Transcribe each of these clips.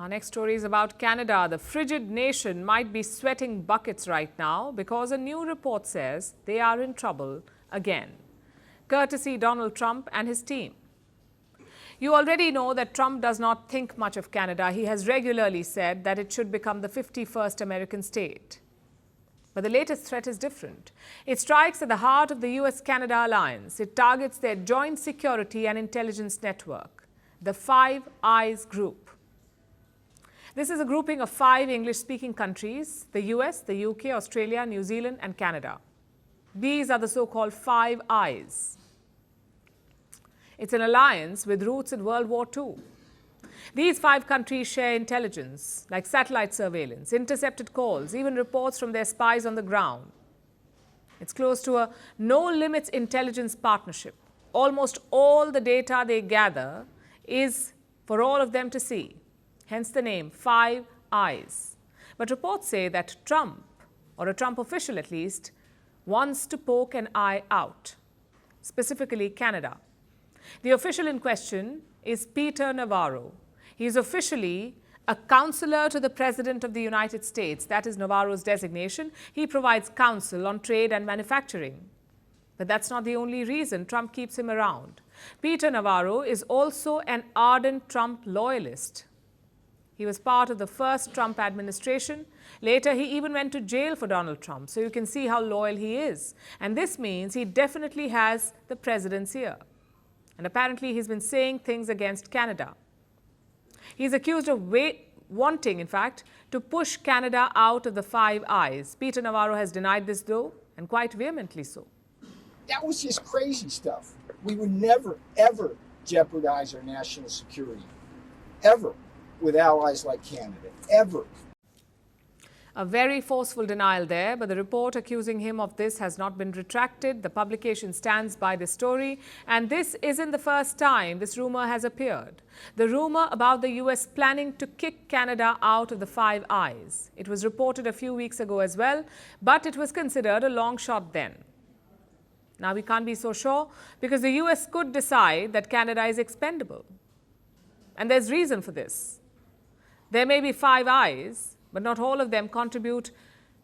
Our next story is about Canada. The frigid nation might be sweating buckets right now because a new report says they are in trouble again, courtesy Donald Trump and his team. You already know that Trump does not think much of Canada. He has regularly said that it should become the 51st American state. But the latest threat is different. It strikes at the heart of the US-Canada alliance. It targets their joint security and intelligence network, the Five Eyes Group. This is a grouping of 5 English-speaking countries: the US, the UK, Australia, New Zealand, and Canada. These are the so-called Five Eyes. It's an alliance with roots in World War II. These 5 countries share intelligence, like satellite surveillance, intercepted calls, even reports from their spies on the ground. It's close to a no-limits intelligence partnership. Almost all the data they gather is for all of them to see, hence the name Five Eyes. But reports say that Trump, or a Trump official at least, wants to poke an eye out, specifically Canada. The official in question is Peter Navarro. He is officially a counselor to the President of the United States. That is Navarro's designation. He provides counsel on trade and manufacturing. But that's not the only reason Trump keeps him around. Peter Navarro is also an ardent Trump loyalist. He was part of the first Trump administration. Later, he even went to jail for Donald Trump. So you can see how loyal he is. And this means he definitely has the president's ear. And apparently, he's been saying things against Canada. He's accused of wanting, in fact, to push Canada out of the Five Eyes. Peter Navarro has denied this, though, and quite vehemently so. That was just crazy stuff. We would never, ever jeopardize our national security, ever, with allies like Canada, ever. A very forceful denial there, but the report accusing him of this has not been retracted. The publication stands by the story, and this isn't the first time this rumor has appeared. The rumor about the US planning to kick Canada out of the Five Eyes. It was reported a few weeks ago as well, but it was considered a long shot then. Now we can't be so sure because the US could decide that Canada is expendable. And there's reason for this. There may be Five Eyes, but not all of them contribute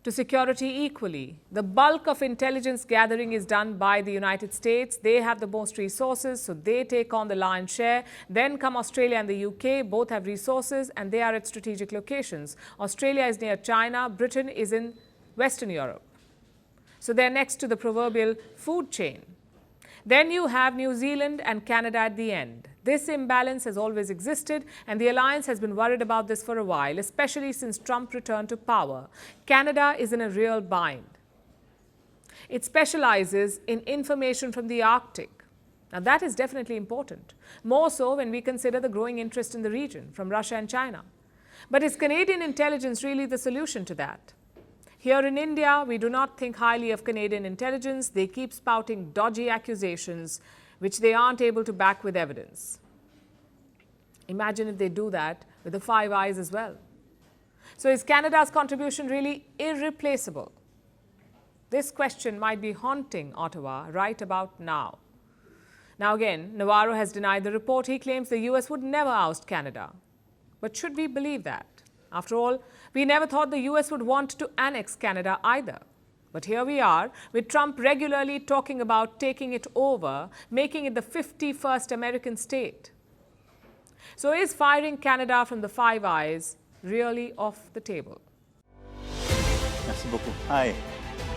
to security equally. The bulk of intelligence gathering is done by the United States. They have the most resources, so they take on the lion's share. Then come Australia and the UK. Both have resources, and they are at strategic locations. Australia is near China. Britain is in Western Europe. So they're next to the proverbial food chain. Then you have New Zealand and Canada at the end. This imbalance has always existed, and the alliance has been worried about this for a while, especially since Trump returned to power. Canada is in a real bind. It specializes in information from the Arctic. Now, that is definitely important, more so when we consider the growing interest in the region from Russia and China. But is Canadian intelligence really the solution to that? Here in India, we do not think highly of Canadian intelligence. They keep spouting dodgy accusations, which they aren't able to back with evidence. Imagine if they do that with the Five Eyes as well. So is Canada's contribution really irreplaceable? This question might be haunting Ottawa right about now. Now again, Navarro has denied the report. He claims the US would never oust Canada. But should we believe that? After all, we never thought the US would want to annex Canada either. But here we are, with Trump regularly talking about taking it over, making it the 51st American state. So is firing Canada from the Five Eyes really off the table? Merci beaucoup. Hi,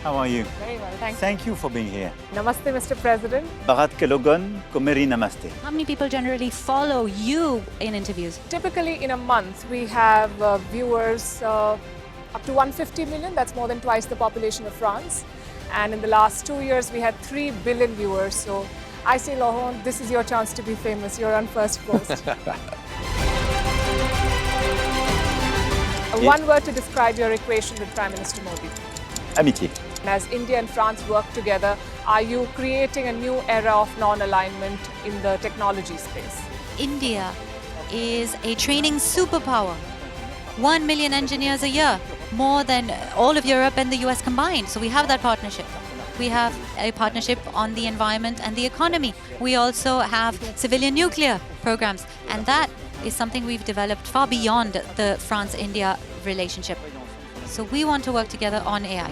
how are you? Very well, thank you. Thank you for being here. Namaste, Mr. President. Bharat Kelogan, Komeri Namaste. How many people generally follow you in interviews? Typically in a month, we have viewers up to 150 million. That's more than twice the population of France. And in the last 2 years, we had 3 billion viewers. So I say, Laurent, this is your chance to be famous. You're on Firstpost. One word to describe your equation with Prime Minister Modi. Amitié. As India and France work together, are you creating a new era of non-alignment in the technology space? India is a training superpower. 1 million engineers a year, more than all of Europe and the US combined. So we have that partnership. We have a partnership on the environment and the economy. We also have civilian nuclear programs, and that is something we've developed far beyond the France-India relationship. So we want to work together on AI.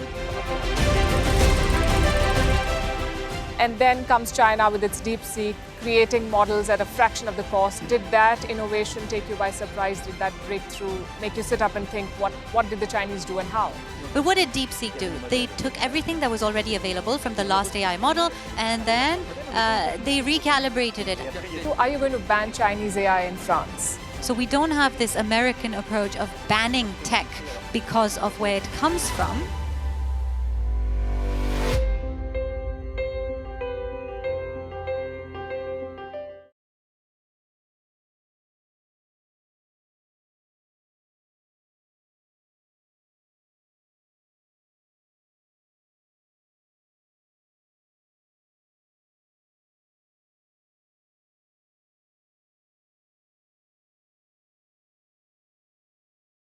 And then comes China with its DeepSeek, creating models at a fraction of the cost. Did that innovation take you by surprise? Did that breakthrough make you sit up and think, what did the Chinese do and how? But what did DeepSeek do? They took everything that was already available from the last AI model and then they recalibrated it. So are you going to ban Chinese AI in France? So we don't have this American approach of banning tech because of where it comes from.